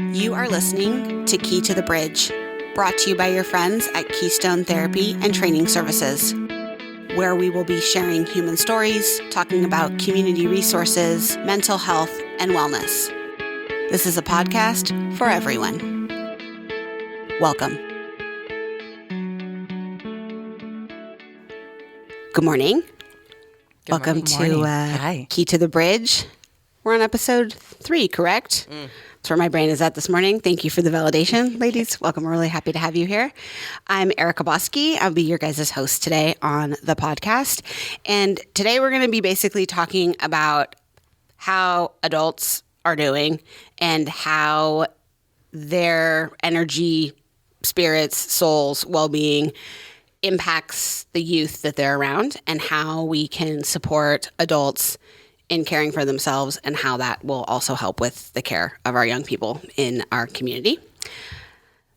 You are listening to Key to the Bridge, brought to you by your friends at Keystone Therapy and Training Services, where we will be sharing human stories, talking about community resources, mental health, and wellness. This is a podcast for everyone. Welcome. Good morning. Welcome to Key to the Bridge. We're on episode 3, correct? That's where my brain is at this morning. Thank you for the validation, ladies. Welcome. We're really happy to have you here. I'm Veronica Bosque. I'll be your guys' host today on the podcast. And today we're going to be basically talking about how adults are doing and how their energy, spirits, souls, well-being impacts the youth that they're around, and how we can support adults in caring for themselves, and how that will also help with the care of our young people in our community.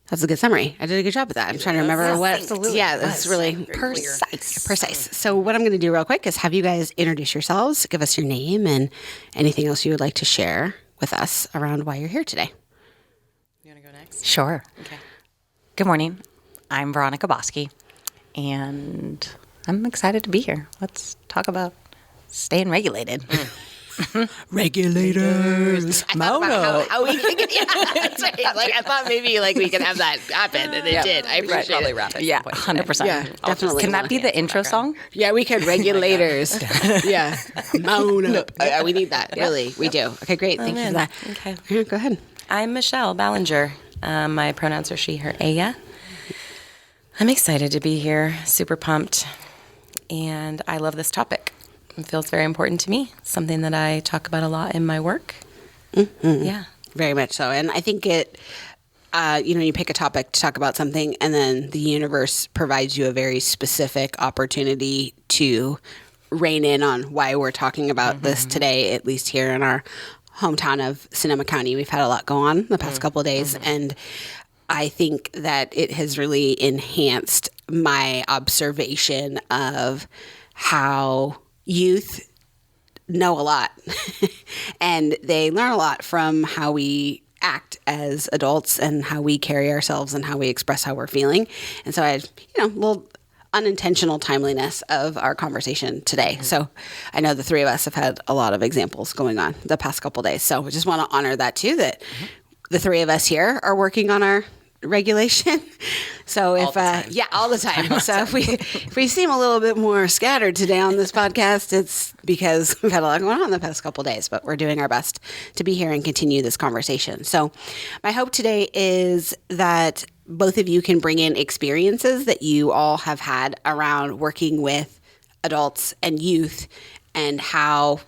That's a good summary. I did a good job with that. I'm trying to remember what. Absolutely. Yeah, that's really precise. So what I'm going to do real quick is have you guys introduce yourselves, give us your name, and anything else you would like to share with us around why you're here today. You want to go next? Sure. Okay. Good morning. I'm Veronica Bosque, and I'm excited to be here. Let's talk about staying regulated. Regulators. I thought about how we could get, I thought maybe we could have that happen, and it did. I appreciate Probably it. wrap it. Yeah, 100%. Yeah, definitely. Can that be the intro song? Yeah, we could. Regulators. Yeah. Moan up. We need that. Really, we do. Okay, great. Thank you for that. Okay. Yeah, go ahead. I'm Mishale Ballinger. My pronouns are she, her, Aya. I'm excited to be here. Super pumped. And I love this topic. It feels very important to me. Something that I talk about a lot in my work. Mm-hmm. Yeah. Very much so. And I think it, you pick a topic to talk about something, and then the universe provides you a very specific opportunity to rein in on why we're talking about this today, at least here in our hometown of Sonoma County. We've had a lot go on the past couple of days, and I think that it has really enhanced my observation of how youth know a lot and they learn a lot from how we act as adults and how we carry ourselves and how we express how we're feeling. And so I had, a little unintentional timeliness of our conversation today. So I know the three of us have had a lot of examples going on the past couple of days. So we just want to honor that too, that the three of us here are working on our regulation. So if all the time. So if we seem a little bit more scattered today on this podcast, it's because we've had a lot going on the past couple of days, but we're doing our best to be here and continue this conversation. So my hope today is that both of you can bring in experiences that you all have had around working with adults and youth, and how,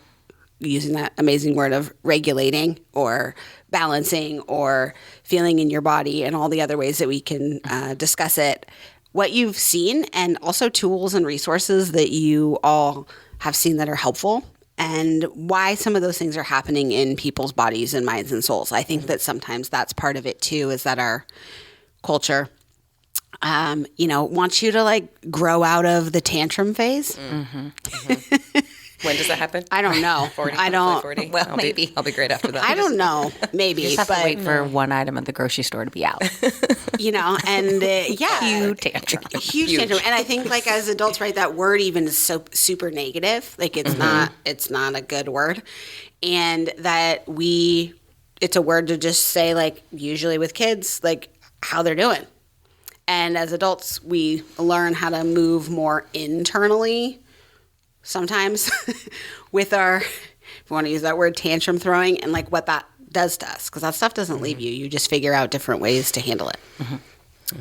using that amazing word of regulating or balancing or feeling in your body and all the other ways that we can discuss it, what you've seen, and also tools and resources that you all have seen that are helpful, and why some of those things are happening in people's bodies and minds and souls. I think that sometimes that's part of it too, is that our culture wants you to grow out of the tantrum phase. When does that happen? I don't know. 40? I don't. 40? Well, maybe. I'll be great after that. I don't know. Maybe. You just have to wait for one item at the grocery store to be out. And Huge tantrum. Huge tantrum. And I think as adults, right, that word even is so super negative. It's not a good word. And that it's a word to just say, usually with kids, how they're doing. And as adults, we learn how to move more internally sometimes with our, if you want to use that word, tantrum throwing, and what that does to us, because that stuff doesn't leave you. You just figure out different ways to handle it.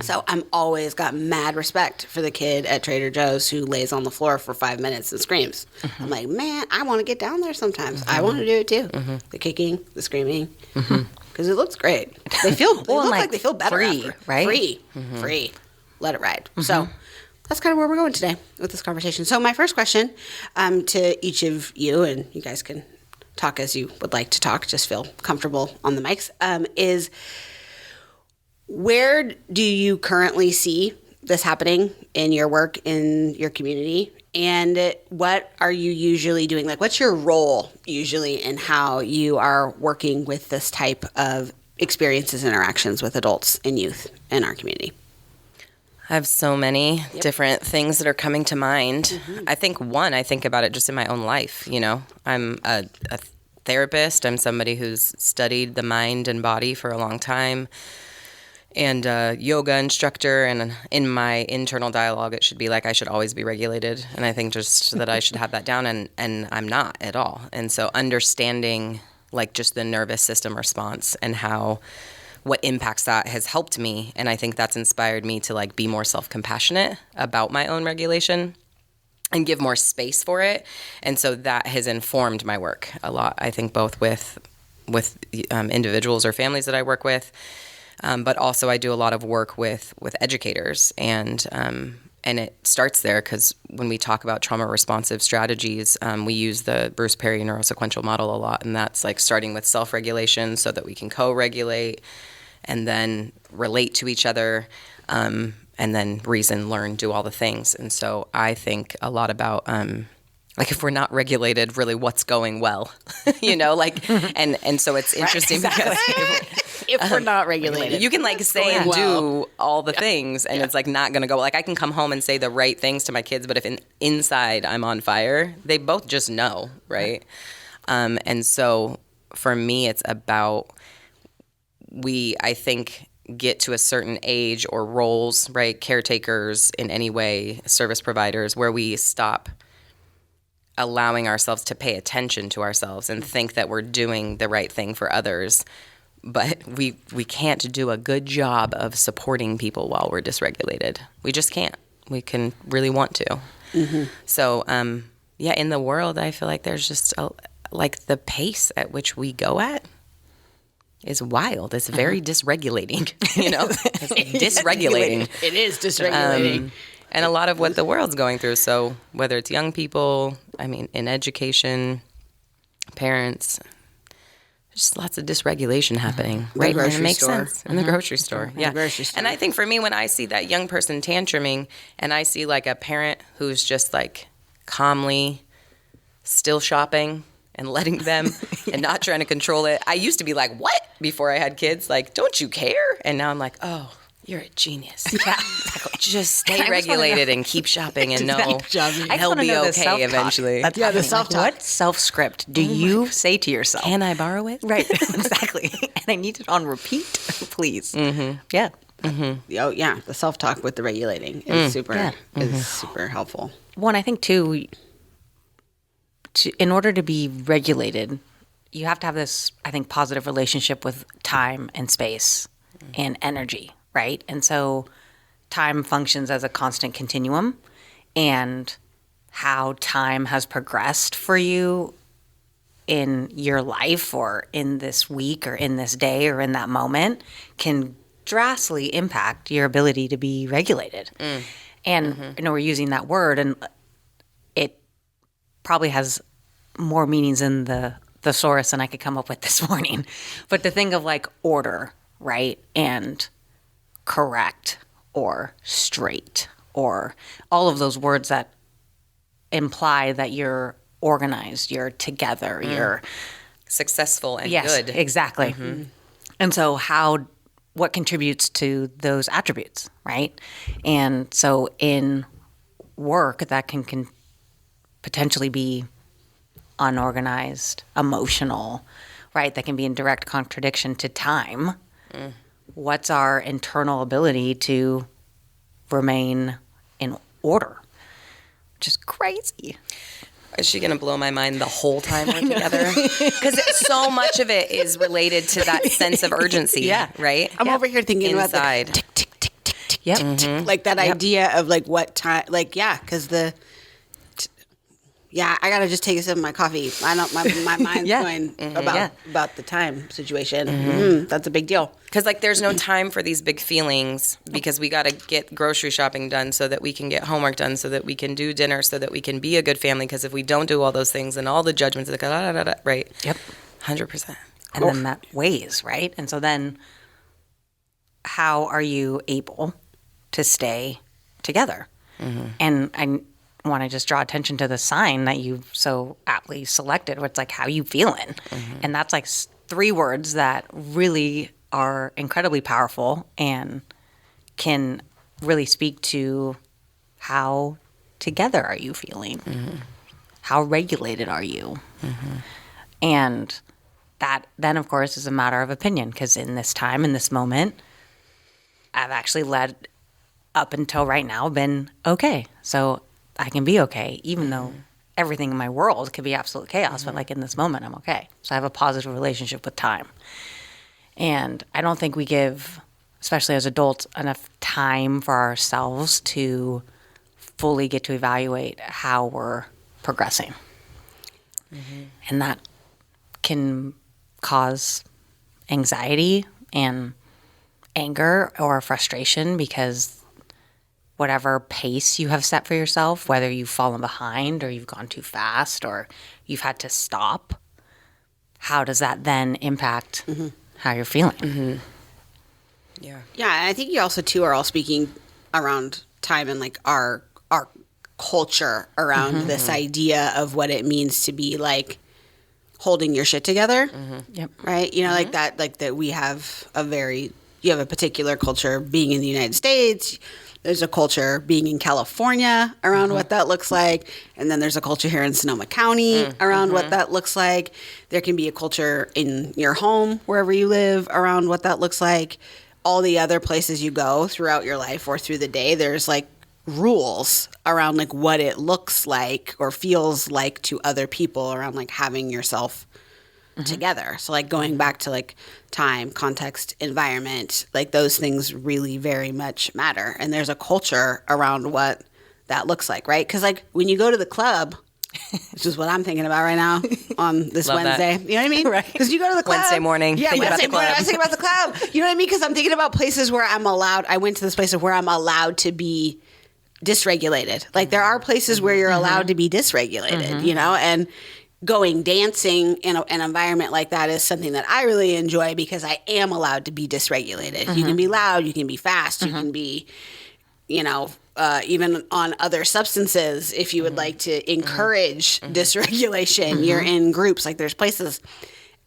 So I'm always got mad respect for the kid at Trader Joe's who lays on the floor for 5 minutes and screams. I'm like, man, I want to get down there sometimes. I want to do it too. The kicking, the screaming, because it looks great. They look like they feel better free, after. right? Free. Let it ride. So that's kind of where we're going today with this conversation. So my first question to each of you, and you guys can talk as you would like to talk, just feel comfortable on the mics, is where do you currently see this happening in your work, in your community? And what are you usually doing? What's your role usually in how you are working with this type of experiences, interactions with adults and youth in our community? I have so many different things that are coming to mind. I think I think about it just in my own life. You know, I'm a therapist. I'm somebody who's studied the mind and body for a long time, and a yoga instructor. And in my internal dialogue, it should be like I should always be regulated. And I think just that I should have that down, and I'm not at all. And so understanding like just the nervous system response and what impacts that has helped me. And I think that's inspired me to like be more self-compassionate about my own regulation and give more space for it. And so that has informed my work a lot, I think, both with individuals or families that I work with, but also I do a lot of work with educators. And it starts there because when we talk about trauma responsive strategies, we use the Bruce Perry neurosequential model a lot. And that's like starting with self-regulation so that we can co-regulate and then relate to each other, and then reason, learn, do all the things. And so I think a lot about, like if we're not regulated, really what's going well, you know, like, and so it's interesting because If we're not regulated. you can like say and do all the things and it's like not going to go, like I can come home and say the right things to my kids, but if inside I'm on fire, they both just know, right? And so for me, it's about, I think, get to a certain age or roles, right? Caretakers in any way, service providers, where we stop allowing ourselves to pay attention to ourselves and think that we're doing the right thing for others. But we can't do a good job of supporting people while we're dysregulated. We just can't. We can really want to. So, in the world, I feel like there's just like the pace at which we go at is wild. It's very dysregulating, you know? It's dysregulating. It is dysregulating. And a lot of what the world's going through. So whether it's young people, I mean, in education, parents, just lots of dysregulation happening. Right? And it makes sense. In the grocery store. Yeah. Grocery store. And I think for me, when I see that young person tantruming and I see like a parent who's just like calmly still shopping and letting them and not trying to control it. I used to be like, what? Before I had kids, like, don't you care? And now I'm like, oh, you're a genius. Yeah, just stay regulated and keep shopping and know he'll be okay eventually. The self-talk. What self-script do you say to yourself? Can I borrow it? Right, exactly. And I need it on repeat, please. Yeah. Oh yeah, the self-talk with the regulating is super helpful. One, I think too, in order to be regulated, you have to have this, I think, positive relationship with time and space and energy, right? And so time functions as a constant continuum, and how time has progressed for you in your life or in this week or in this day or in that moment can drastically impact your ability to be regulated. And, we're using that word, and it probably has more meanings in the thesaurus than I could come up with this morning. But to think of like order, right? And correct or straight or all of those words that imply that you're organized, you're together, you're successful and yes, good. Exactly. And so what contributes to those attributes, right? And so in work, that can potentially be unorganized, emotional, right? That can be in direct contradiction to time. What's our internal ability to remain in order? Which is crazy. Is she going to blow my mind the whole time we're together? Because so much of it is related to that sense of urgency, right? I'm over here thinking inside. about the tick, tick, tick, tick, tick, tick, tick, like that idea of like what time, like, because I gotta just take a sip of my coffee. I don't. My mind's going about the time situation. That's a big deal. Because like, there's no time for these big feelings because we gotta get grocery shopping done so that we can get homework done so that we can do dinner so that we can be a good family. Because if we don't do all those things, then all the judgments, right? Yep, 100%. And then that weighs, right? And so then, how are you able to stay together? And I want to just draw attention to the sign that you've so aptly selected, where it's like, how you feeling? And that's like 3 words that really are incredibly powerful and can really speak to how together are you feeling? How regulated are you? And that then, of course, is a matter of opinion, because in this time, in this moment, I've actually led up until right now been okay. So I can be okay, even though everything in my world could be absolute chaos, but like in this moment, I'm okay. So I have a positive relationship with time. And I don't think we give, especially as adults, enough time for ourselves to fully get to evaluate how we're progressing. And that can cause anxiety and anger or frustration, because whatever pace you have set for yourself, whether you've fallen behind or you've gone too fast or you've had to stop, how does that then impact how you're feeling? Yeah, and I think you also too are all speaking around time and like our culture around this idea of what it means to be like holding your shit together. Yep. Right? You know, like that we have you have a particular culture being in the United States. There's a culture being in California around what that looks like. And then there's a culture here in Sonoma County around what that looks like. There can be a culture in your home, wherever you live, around what that looks like. All the other places you go throughout your life or through the day, there's like rules around like what it looks like or feels like to other people around like having yourself together. So like going back to like time, context, environment, like those things really very much matter. And there's a culture around what that looks like, right? Because like when you go to the club, which is what I'm thinking about right now on this Love that. Wednesday. You know what I mean? Right. Because you go to the club. Wednesday morning, Yeah, thinking about Wednesday the morning. club. I was thinking about the club. You know what I mean? Because I'm thinking about places where I'm allowed. I went to this place where I'm allowed to be dysregulated. Like there are places where you're allowed to be dysregulated, you know, and going dancing in an environment like that is something that I really enjoy because I am allowed to be dysregulated. You can be loud, you can be fast, you can be, you know, even on other substances, if you would like to encourage dysregulation, you're in groups, like there's places.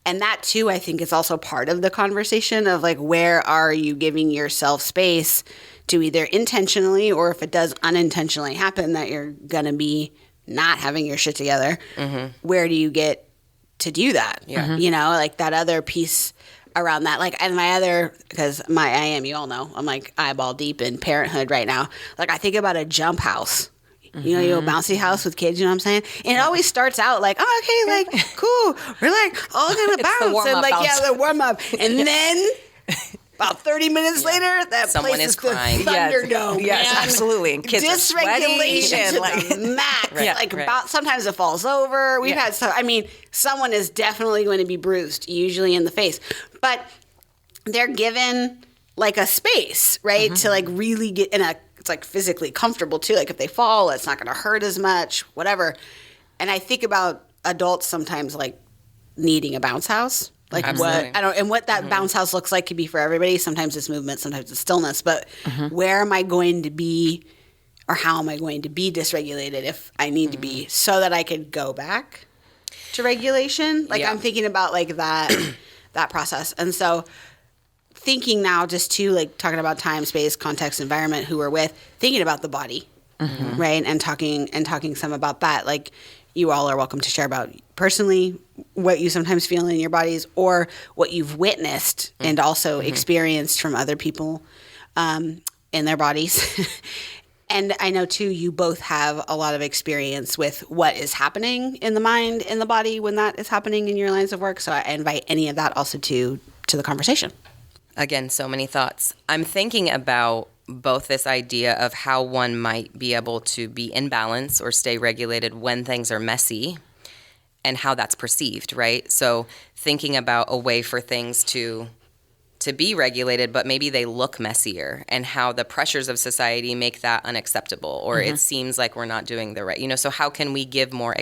And that too, I think is also part of the conversation of like, where are you giving yourself space to either intentionally, or if it does unintentionally happen that you're going to be not having your shit together, where do you get to do that? You know, like that other piece around that. Like, and my other, because you all know, I'm like eyeball deep in parenthood right now. Like I think about a jump house. You know, you a bouncy house with kids, you know what I'm saying? And it always starts out like, oh, okay, like, cool. We're like all gonna bounce. And like, yeah, the warm up. And then about 30 minutes later, that Someone place is is crying. the Thunderdome. Yes, man. absolutely. And kids are Dysregulation sweaty, to the max. Right. About sometimes it falls over. We've had so. I mean, someone is definitely going to be bruised, usually in the face, but they're given like a space, right, to like really get in a. It's like physically comfortable too. Like if they fall, it's not going to hurt as much. Whatever. And I think about adults sometimes like needing a bounce house. Like Absolutely. what that bounce house looks like could be for everybody. Sometimes it's movement, sometimes it's stillness. But where am I going to be, or how am I going to be dysregulated if I need to be, so that I could go back to regulation? Like I'm thinking about like that process. And so thinking now just to like talking about time, space, context, environment, who we're with, thinking about the body, right? And talking some about that. Like you all are welcome to share about personally what you sometimes feel in your bodies, or what you've witnessed and also experienced from other people in their bodies. And I know too, you both have a lot of experience with what is happening in the mind, in the body when that is happening in your lines of work. So I invite any of that also to the conversation. Again, so many thoughts. I'm thinking about both this idea of how one might be able to be in balance or stay regulated when things are messy, and how that's perceived, right? So thinking about a way for things to be regulated, but maybe they look messier, and how the pressures of society make that unacceptable, or it seems like we're not doing the right, so how can we give more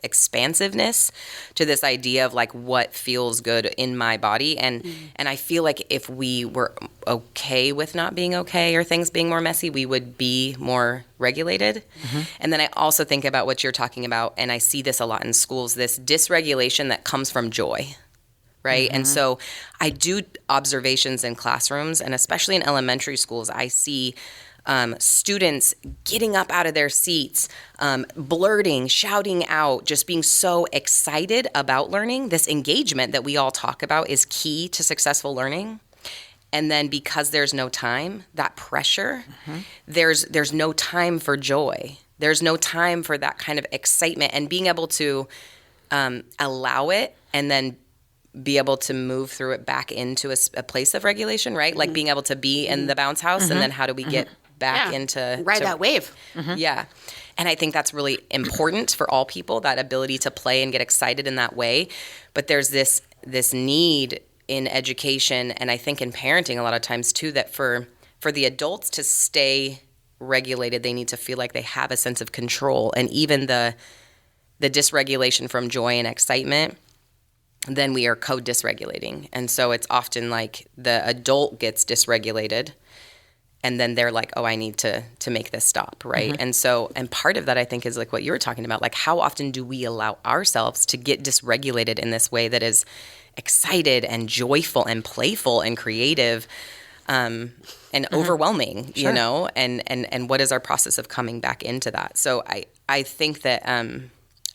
expansiveness to this idea of like what feels good in my body, and I feel like if we were okay with not being okay or things being more messy, we would be more regulated. And then I also think about what you're talking about, and I see this a lot in schools, this dysregulation that comes from joy, right? And so I do observations in classrooms, and especially in elementary schools, I see students getting up out of their seats, blurting, shouting out, just being so excited about learning. This engagement that we all talk about is key to successful learning. And then because there's no time, that pressure, there's no time for joy. There's no time for that kind of excitement, and being able to allow it and then be able to move through it back into a place of regulation, right? Like being able to be in the bounce house, and then how do we get back into ride that wave. Yeah. And I think that's really important for all people, that ability to play and get excited in that way. But there's this need in education, and I think in parenting a lot of times too, that for the adults to stay regulated, they need to feel like they have a sense of control. And even the dysregulation from joy and excitement, then we are co-dysregulating. And so it's often like the adult gets dysregulated, and then they're like, oh, I need to make this stop, right? And so, and part of that, I think, is like what you were talking about, like how often do we allow ourselves to get dysregulated in this way that is excited and joyful and playful and creative, and overwhelming, you know? And what is our process of coming back into that? So I think that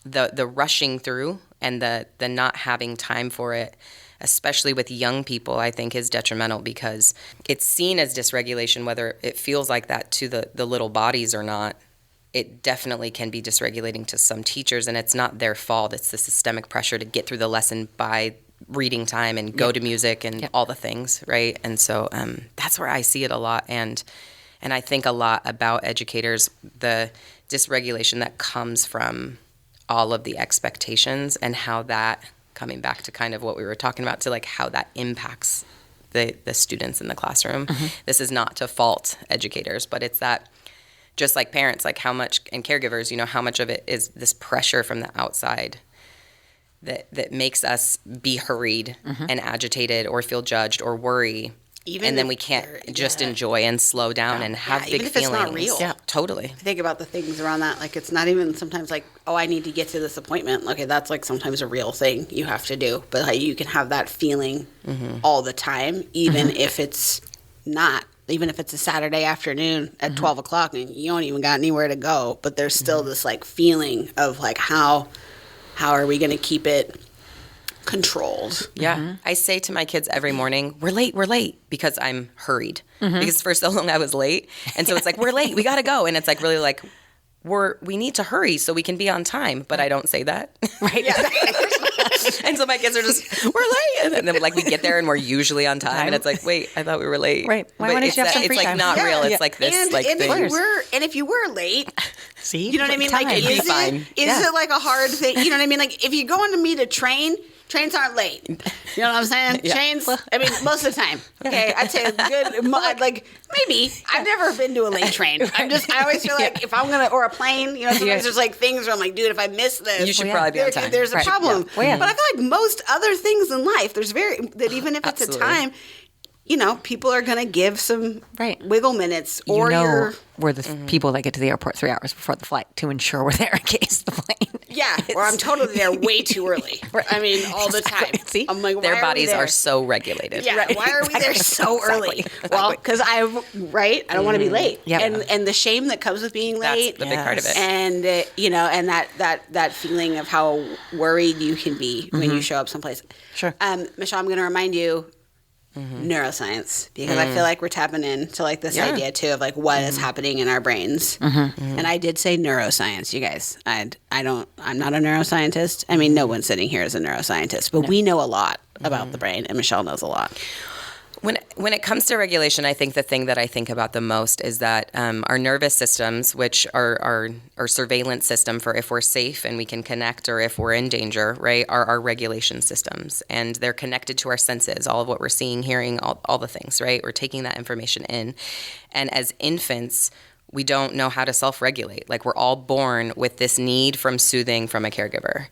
the rushing through and the not having time for it, especially with young people, I think is detrimental, because it's seen as dysregulation, whether it feels like that to the little bodies or not. It definitely can be dysregulating to some teachers, and it's not their fault. It's the systemic pressure to get through the lesson by reading time and go to music and all the things, right? And so that's where I see it a lot, and I think a lot about educators, the dysregulation that comes from all of the expectations, and how that, coming back to kind of what we were talking about, to like how that impacts the students in the classroom. This is not to fault educators, but it's that, just like parents, like how much, and caregivers, you know, how much of it is this pressure from the outside that makes us be hurried and agitated, or feel judged or worry. And then we can't just enjoy and slow down and have big even if feelings. it's not real. Yeah, totally. Think about the things around that. Like, it's not even sometimes like, oh, I need to get to this appointment. Okay, that's like sometimes a real thing you have to do. But like, you can have that feeling all the time, even if it's not. Even if it's a Saturday afternoon at 12 o'clock and you don't even got anywhere to go. But there's still this like feeling of like, how are we going to keep it controlled? Yeah. I say to my kids every morning, we're late, because I'm hurried. Because for so long I was late. And so it's like, we're late, we got to go. And it's like, really like, we need to hurry so we can be on time. But I don't say that. Right. Yeah. And so my kids are just, we're late. And then like we get there and we're usually on time. And it's like, wait, I thought we were late. Right. Why but didn't you have some it's free like time? not real. It's like this And, like and thing. if you were late, See? you know what I mean? Like, Time. is fine. it like a hard thing? You know what I mean? Like, if you're going to meet a train, trains aren't late. You know what I'm saying? Trains, I mean, most of the time. Okay, I'd say a good, like, maybe. I've never been to a late train. I always feel like if I'm going to, or a plane, you know, sometimes there's like things where I'm like, dude, if I miss this, You should probably be on time. There's a problem. Well, yeah. But I feel like most other things in life, that even if it's Absolutely. a time, you know, people are going to give some Right. wiggle minutes, or You know, you're. we're the people that get to the airport 3 hours before the flight to ensure we're there in case the plane. Yeah, or I'm totally there way too early. I mean, all the time. See? I'm like, Their why bodies are we there? are so regulated. Yeah, why are we there so early? Well, because I don't want to be late. Yep. And the shame that comes with being That's late. the big part of it. And you know, and that feeling of how worried you can be when you show up someplace. Sure. Michelle, I'm going to remind you. Neuroscience, because I feel like we're tapping into like this idea too of like what is happening in our brains. And I did say neuroscience, you guys. I'm not a neuroscientist. I mean, no one sitting here is a neuroscientist, but we know a lot about the brain, and Michelle knows a lot. When it comes to regulation, I think the thing that I think about the most is that our nervous systems, which are our surveillance system for if we're safe and we can connect, or if we're in danger, right, are our regulation systems. And they're connected to our senses, all of what we're seeing, hearing, all the things, right? We're taking that information in. And as infants, we don't know how to self-regulate. Like, we're all born with this need from soothing from a caregiver.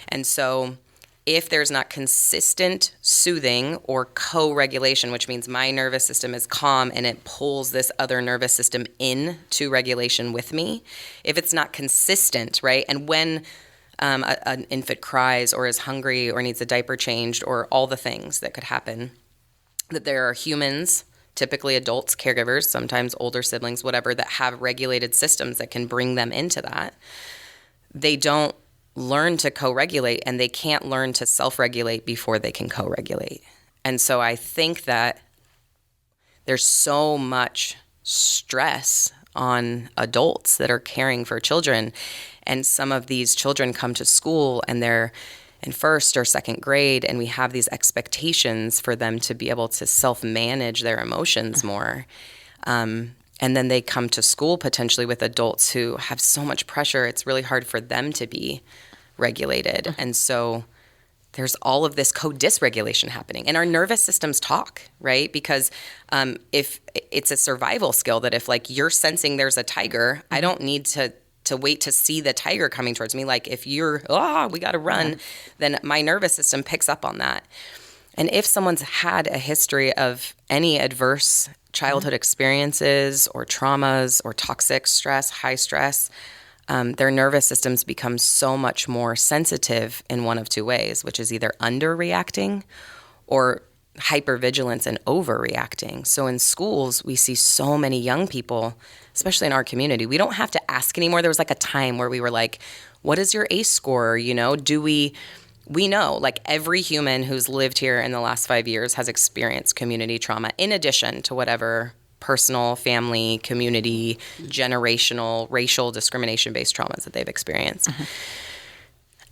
And so if there's not consistent soothing or co-regulation, which means my nervous system is calm and it pulls this other nervous system in to regulation with me, if it's not consistent, right? And when an infant cries or is hungry or needs a diaper changed or all the things that could happen, that there are humans, typically adults, caregivers, sometimes older siblings, whatever, that have regulated systems that can bring them into that. They don't learn to co-regulate, and they can't learn to self-regulate before they can co-regulate. And so I think that there's so much stress on adults that are caring for children. And some of these children come to school and they're in first or second grade, and we have these expectations for them to be able to self-manage their emotions more. And then they come to school potentially with adults who have so much pressure, it's really hard for them to be regulated. And so there's all of this co-dysregulation happening. And our nervous systems talk, right? Because if it's a survival skill that if like you're sensing there's a tiger, I don't need to wait to see the tiger coming towards me. Like if you're, we got to run, then my nervous system picks up on that. And if someone's had a history of any adverse childhood experiences or traumas or toxic stress, high stress, their nervous systems become so much more sensitive in one of two ways, which is either underreacting or hypervigilance and overreacting. So in schools, we see so many young people, especially in our community, we don't have to ask anymore. There was like a time where we were like, what is your ACE score? You know, we know like every human who's lived here in the last 5 years has experienced community trauma in addition to whatever personal, family, community, generational, racial, discrimination-based traumas that they've experienced.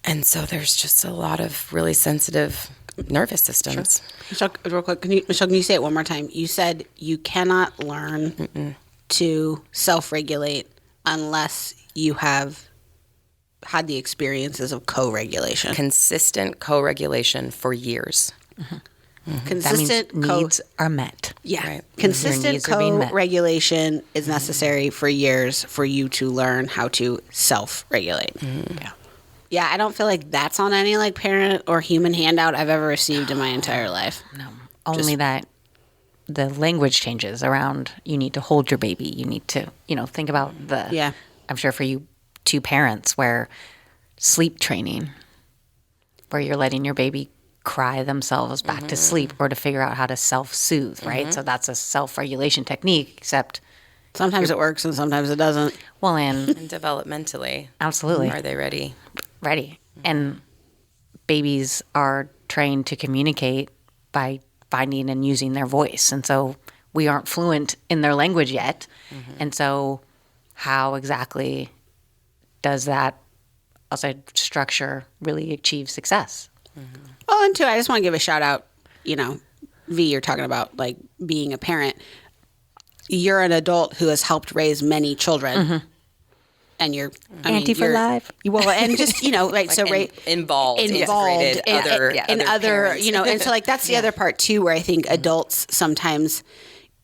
And so there's just a lot of really sensitive nervous systems. Michelle, real quick, can you say it one more time? You said you cannot learn to self-regulate unless you have had the experiences of co-regulation. Consistent co-regulation for years. Consistent that means needs are met. Yeah. Right. Consistent co-regulation is necessary for years for you to learn how to self-regulate. Yeah. Yeah, I don't feel like that's on any like parent or human handout I've ever received in my entire life. No. Only that the language changes around you need to hold your baby. You need to, think about I'm sure for you two parents where sleep training, where you're letting your baby cry themselves back to sleep or to figure out how to self-soothe, right? So that's a self-regulation technique, except sometimes it works and sometimes it doesn't. Well, and developmentally, absolutely. Are they ready? Ready. And babies are trained to communicate by finding and using their voice. And so we aren't fluent in their language yet. And so how exactly does that, I'll say, structure really achieve success? Well, and two, I just want to give a shout out, V, you're talking about like being a parent. You're an adult who has helped raise many children. And you're Auntie for life. Well, and just, right. Like so involved in other, and so like that's the other part too, where I think adults sometimes,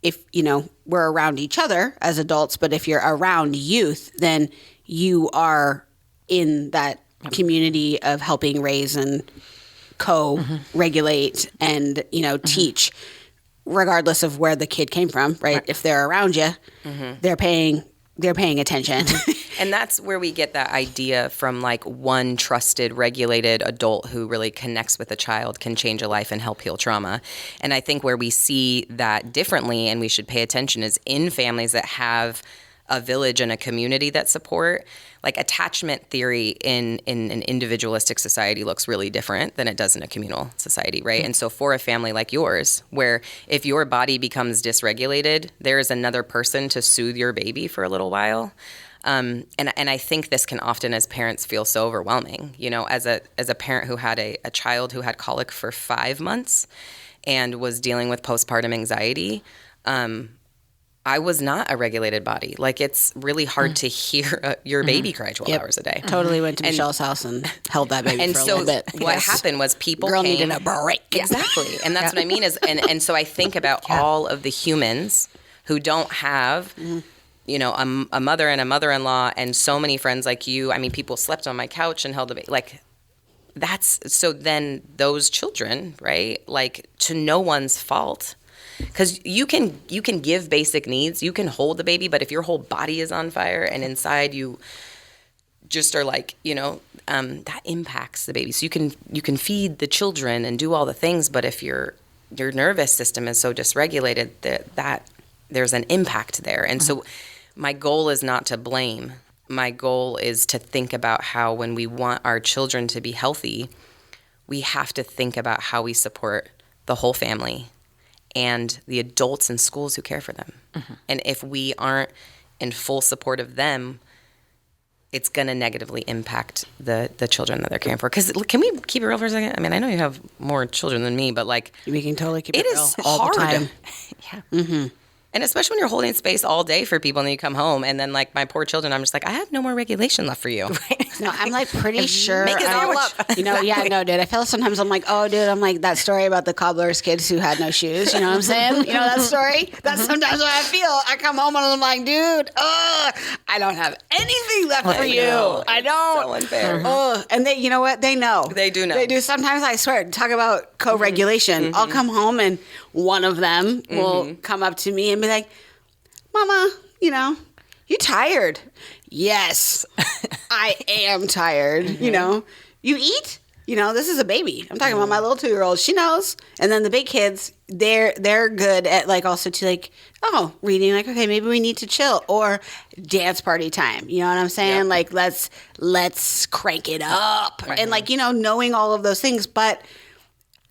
if, we're around each other as adults, but if you're around youth, then you are in that community of helping raise and co-regulate and, teach, regardless of where the kid came from, right? If they're around you, they're paying attention. And that's where we get that idea from like one trusted, regulated adult who really connects with a child can change a life and help heal trauma. And I think where we see that differently and we should pay attention is in families that have a village and a community that support. Like attachment theory in an individualistic society looks really different than it does in a communal society, right? And so for a family like yours, where if your body becomes dysregulated, there is another person to soothe your baby for a little while. And I think this can often, as parents, feel so overwhelming. As a parent who had a child who had colic for 5 months and was dealing with postpartum anxiety, I was not a regulated body. Like, it's really hard to hear your baby cry 12 hours a day. Totally went to Michelle's house and held that baby for a little bit. And so what happened was people Girl needed a break. Exactly. And that's what I mean is, and so I think about all of the humans who don't have, a mother and a mother-in-law and so many friends like you. I mean, people slept on my couch and held a baby. Like, so then those children, right, like, to no one's fault. Because you can give basic needs, you can hold the baby, but if your whole body is on fire and inside just are like, that impacts the baby. So you can feed the children and do all the things, but if your nervous system is so dysregulated that there's an impact there. And so my goal is not to blame. My goal is to think about how when we want our children to be healthy, we have to think about how we support the whole family and the adults in schools who care for them. And if we aren't in full support of them, it's going to negatively impact the children that they're caring for. Because can we keep it real for a second? I mean, I know you have more children than me, but like... We can totally keep it real is all hard. The time. Yeah. Mm-hmm. And especially when you're holding space all day for people and then you come home and then like my poor children, I'm just like, I have no more regulation left for you. Right? No, I'm like pretty sure. Make it all up. Yeah, no, dude. I feel sometimes I'm like, oh, dude, I'm like that story about the cobbler's kids who had no shoes. You know what I'm saying? You know that story? That's sometimes what I feel. I come home and I'm like, dude, I don't have anything left for you. I don't. So unfair. And they, you know what? They know. They do know. They do. Sometimes I swear, talk about co-regulation. I'll come home and one of them will come up to me and be like, Mama, you tired? Yes, I am tired. You eat? This is a baby. I'm talking about my little 2-year-old. She knows. And then the big kids, they're good at like also to like, reading, like, okay, maybe we need to chill, or dance party time. You know what I'm saying? Yep. Like, let's crank it up. Right. And like, knowing all of those things, but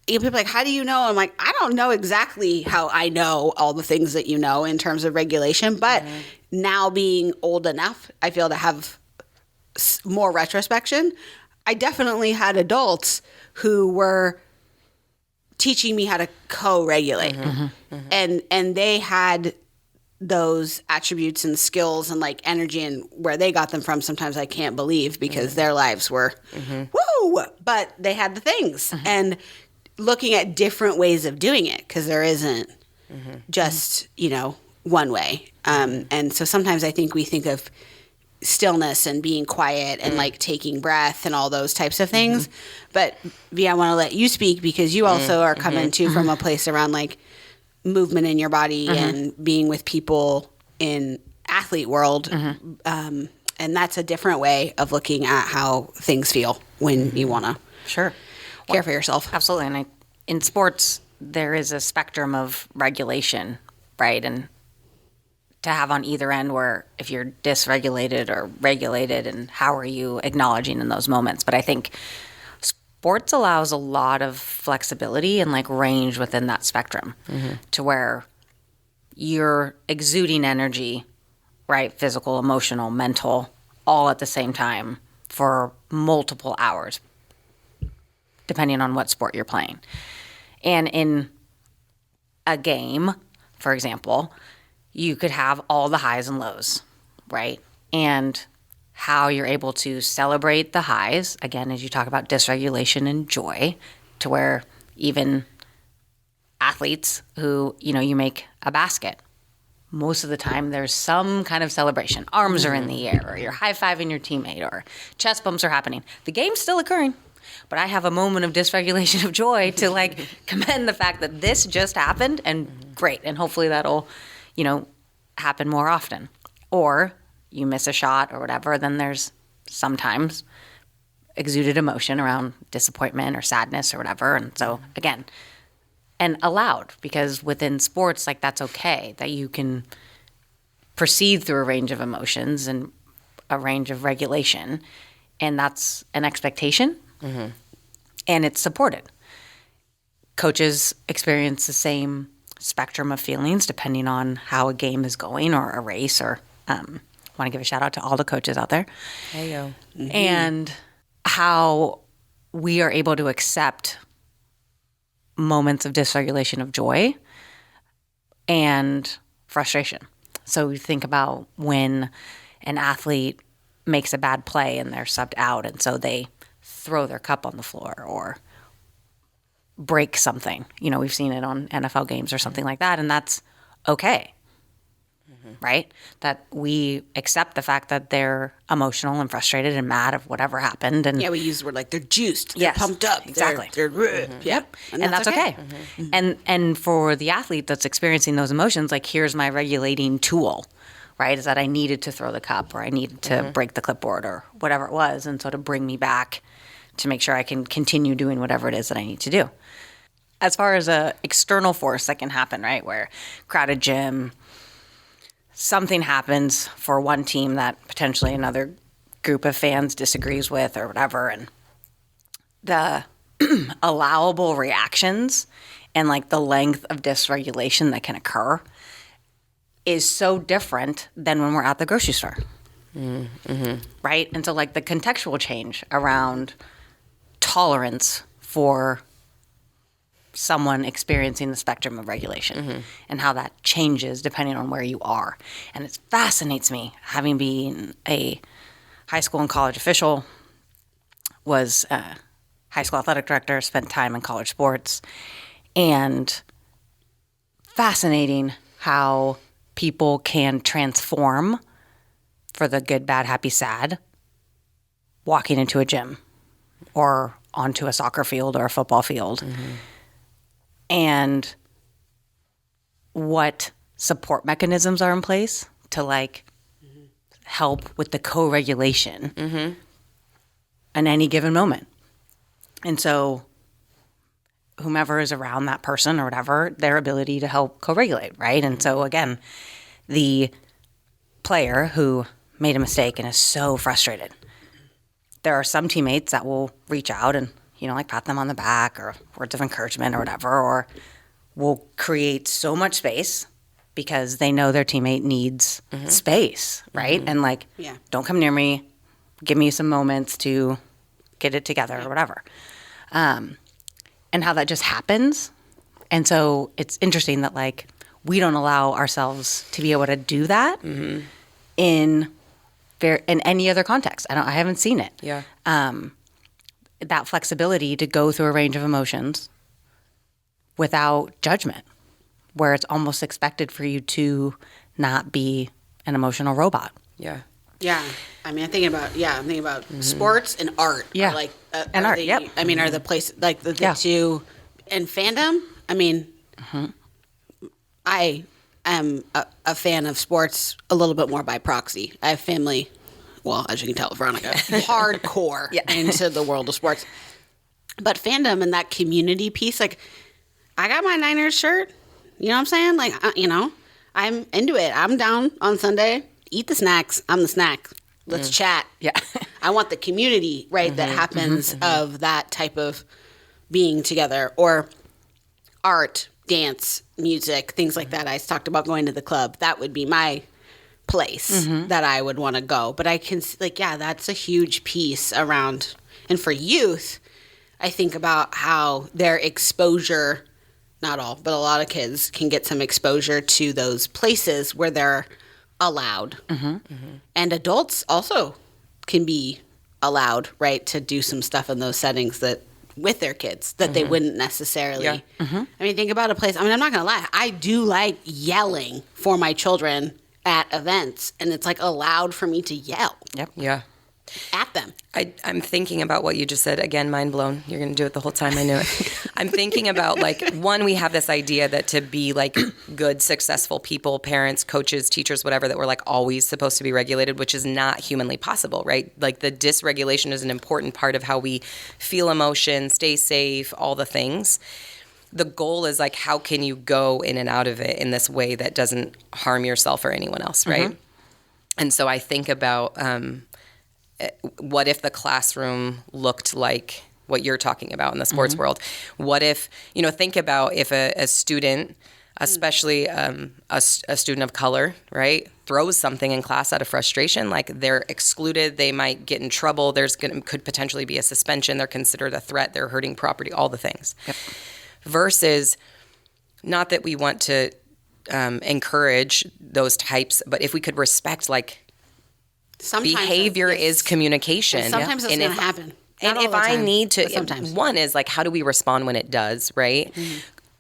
people are like, how do you know? I'm like, I don't know exactly how I know all the things that you know in terms of regulation, but now being old enough, I feel, to have more retrospection, I definitely had adults who were teaching me how to co-regulate. And they had those attributes and skills and like energy, and where they got them from, sometimes I can't believe, because their lives were woo, but they had the things. And looking at different ways of doing it, because there isn't just, one way. And so sometimes I think we think of stillness and being quiet and like taking breath and all those types of things. But V, I want to let you speak, because you also are coming too from a place around like movement in your body and being with people in athlete world. And that's a different way of looking at how things feel when you want to care for yourself. Absolutely. And in sports, there is a spectrum of regulation, right? And to have on either end, where if you're dysregulated or regulated, and how are you acknowledging in those moments. But I think sports allows a lot of flexibility and like range within that spectrum, to where you're exuding energy, right? Physical, emotional, mental, all at the same time for multiple hours, depending on what sport you're playing. And in a game, for example, you could have all the highs and lows, right? And how you're able to celebrate the highs, again, as you talk about dysregulation and joy, to where even athletes who, you make a basket, most of the time there's some kind of celebration. Arms are in the air, or you're high-fiving your teammate, or chest bumps are happening. The game's still occurring, but I have a moment of dysregulation of joy to like commend the fact that this just happened, and great. And hopefully that'll, happen more often. Or you miss a shot or whatever, then there's sometimes exuded emotion around disappointment or sadness or whatever. And so again, and allowed, because within sports, like, that's okay, that you can proceed through a range of emotions and a range of regulation. And that's an expectation. And it's supported. Coaches experience the same spectrum of feelings depending on how a game is going, or a race, or want to give a shout out to all the coaches out there. There you go. And how we are able to accept moments of dysregulation of joy and frustration. So we think about when an athlete makes a bad play and they're subbed out, and so they throw their cup on the floor or break something. We've seen it on NFL games or something like that, and that's okay, right? That we accept the fact that they're emotional and frustrated and mad of whatever happened. And we use the word like they're juiced, they're pumped up. Exactly. Yep. And that's okay. And for the athlete that's experiencing those emotions, like, here's my regulating tool, right? Is that I needed to throw the cup or I needed to break the clipboard or whatever it was. And so to bring me back to make sure I can continue doing whatever it is that I need to do. As far as a external force that can happen, right, where crowded gym, something happens for one team that potentially another group of fans disagrees with or whatever, and the allowable reactions and like the length of dysregulation that can occur is so different than when we're at the grocery store. Right? And so like the contextual change around tolerance for someone experiencing the spectrum of regulation and how that changes depending on where you are. And it fascinates me, having been a high school and college official, was a high school athletic director, spent time in college sports, and fascinating how people can transform for the good, bad, happy, sad, walking into a gym or onto a soccer field or a football field. And what support mechanisms are in place to like help with the co-regulation in any given moment. And so whomever is around that person or whatever, their ability to help co-regulate, right? And so again, the player who made a mistake and is so frustrated, there are some teammates that will reach out and, you know, like pat them on the back or words of encouragement or whatever, or will create so much space because they know their teammate needs space, right? And like, don't come near me, give me some moments to get it together or whatever. And how that just happens. And so it's interesting that like we don't allow ourselves to be able to do that in any other context. I haven't seen it. Yeah. That flexibility to go through a range of emotions without judgment, where it's almost expected for you to not be an emotional robot. Yeah. Yeah. I mean, I'm thinking about sports and art. Yeah. Are like, and art, they, yep. I mean, are the place, like the Yeah. two, and fandom, I mean, I am a fan of sports a little bit more by proxy. I have family, well, as you can tell, Veronica, hardcore into the world of sports. But fandom and that community piece, like, I got my Niners shirt. You know what I'm saying? Like, you know, I'm into it. I'm down on Sunday. Eat the snacks. I'm the snack. Let's chat. Yeah. I want the community, right, that happens of that type of being together, or art, dance, music, things like that. I talked about going to the club. That would be my place that I would want to go. But I can, like, yeah, that's a huge piece around. And for youth, I think about how their exposure, not all, but a lot of kids can get some exposure to those places where they're allowed. And adults also can be allowed, right, to do some stuff in those settings that with their kids that they wouldn't necessarily. I mean, think about a place. I mean, I'm not going to lie. I do like yelling for my children at events, and it's like allowed for me to yell Yeah. at them. I'm thinking about what you just said. Again, mind blown. You're going to do it the whole time. I knew it. I'm thinking about, like, one, we have this idea that to be, like, good, successful people, parents, coaches, teachers, whatever, that we're, like, always supposed to be regulated, which is not humanly possible, right? Like, the dysregulation is an important part of how we feel emotion, stay safe, all the things. The goal is, like, how can you go in and out of it in this way that doesn't harm yourself or anyone else, right? And so I think about what if the classroom looked like what you're talking about in the sports world? What if, you know, think about if a student, especially a student of color, right, throws something in class out of frustration, like they're excluded, they might get in trouble, could potentially be a suspension, they're considered a threat, they're hurting property, all the things. Versus, not that we want to encourage those types, but if we could respect, like, Sometimes behavior is communication. And sometimes it's going to happen. And Not if all the I time, need to, but sometimes. one is like, how do we respond when it does, right?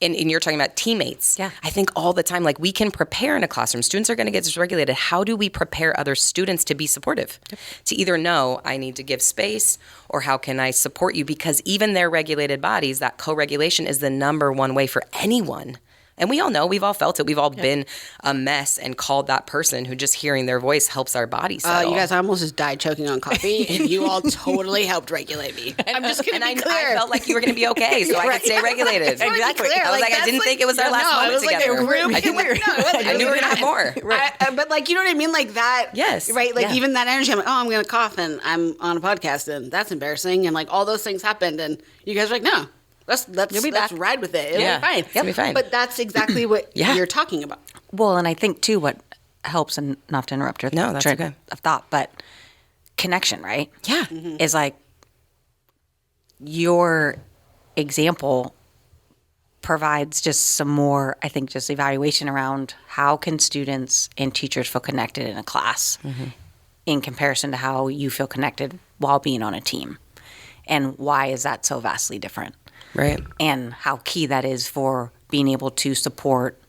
And you're talking about teammates. Yeah. I think all the time, like, we can prepare in a classroom. Students are going to get dysregulated. How do we prepare other students to be supportive? To either know, I need to give space, or how can I support you? Because even their regulated bodies, that co-regulation is the number one way for anyone And we all know, we've all felt it. We've all been a mess and called that person who just hearing their voice helps our body settle. You guys, I almost just died choking on coffee, and you all totally helped regulate me. I'm just going to be clear. I felt like you were going to be okay, so I could stay regulated. Exactly. I was like, I didn't think it was our last moment together. I knew we were going to have more. But like, you know what I mean? Like that. Yes. Right? Like even that energy, I'm like, oh, I'm going to cough, and I'm on a podcast, and that's embarrassing. And like all those things happened, and you guys were like, no. Let's ride with it. It'll be fine. It'll be fine. But that's exactly what you're talking about. Well, and I think too, what helps, and not to interrupt your that's train okay. of thought, but connection, right? Yeah. Is like your example provides just some more, I think, just evaluation around how can students and teachers feel connected in a class in comparison to how you feel connected while being on a team. And why is that so vastly different? Right. And how key that is for being able to support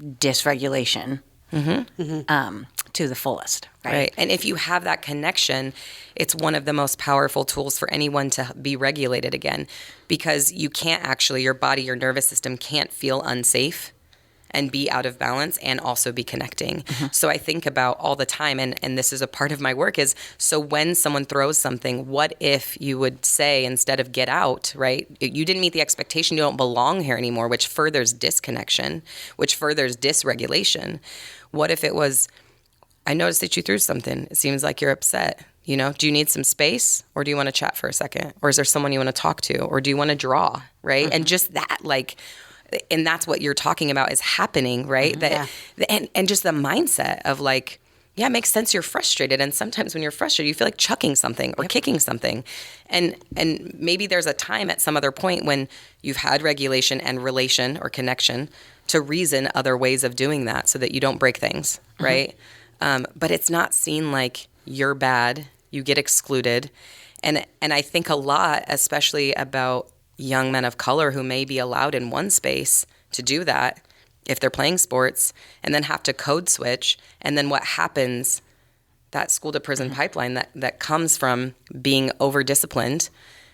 dysregulation to the fullest. Right. And if you have that connection, it's one of the most powerful tools for anyone to be regulated again, because you can't actually, your body, your nervous system can't feel unsafe and be out of balance and also be connecting. So I think about all the time, and this is a part of my work, is so when someone throws something, what if you would say, instead of get out, right? You didn't meet the expectation, you don't belong here anymore, which furthers disconnection, which furthers dysregulation. What if it was, I noticed that you threw something. It seems like you're upset. You know, do you need some space, or do you want to chat for a second? Or is there someone you want to talk to? Or do you want to draw, right? And just that, like, and that's what you're talking about is happening, right? And just the mindset of like, yeah, it makes sense you're frustrated. And sometimes when you're frustrated, you feel like chucking something or kicking something. And maybe there's a time at some other point when you've had regulation and relation or connection to reason other ways of doing that so that you don't break things, right? But it's not seen like you're bad, you get excluded. And I think a lot, especially about young men of color who may be allowed in one space to do that if they're playing sports, and then have to code switch. And then what happens, that school to prison pipeline that comes from being over disciplined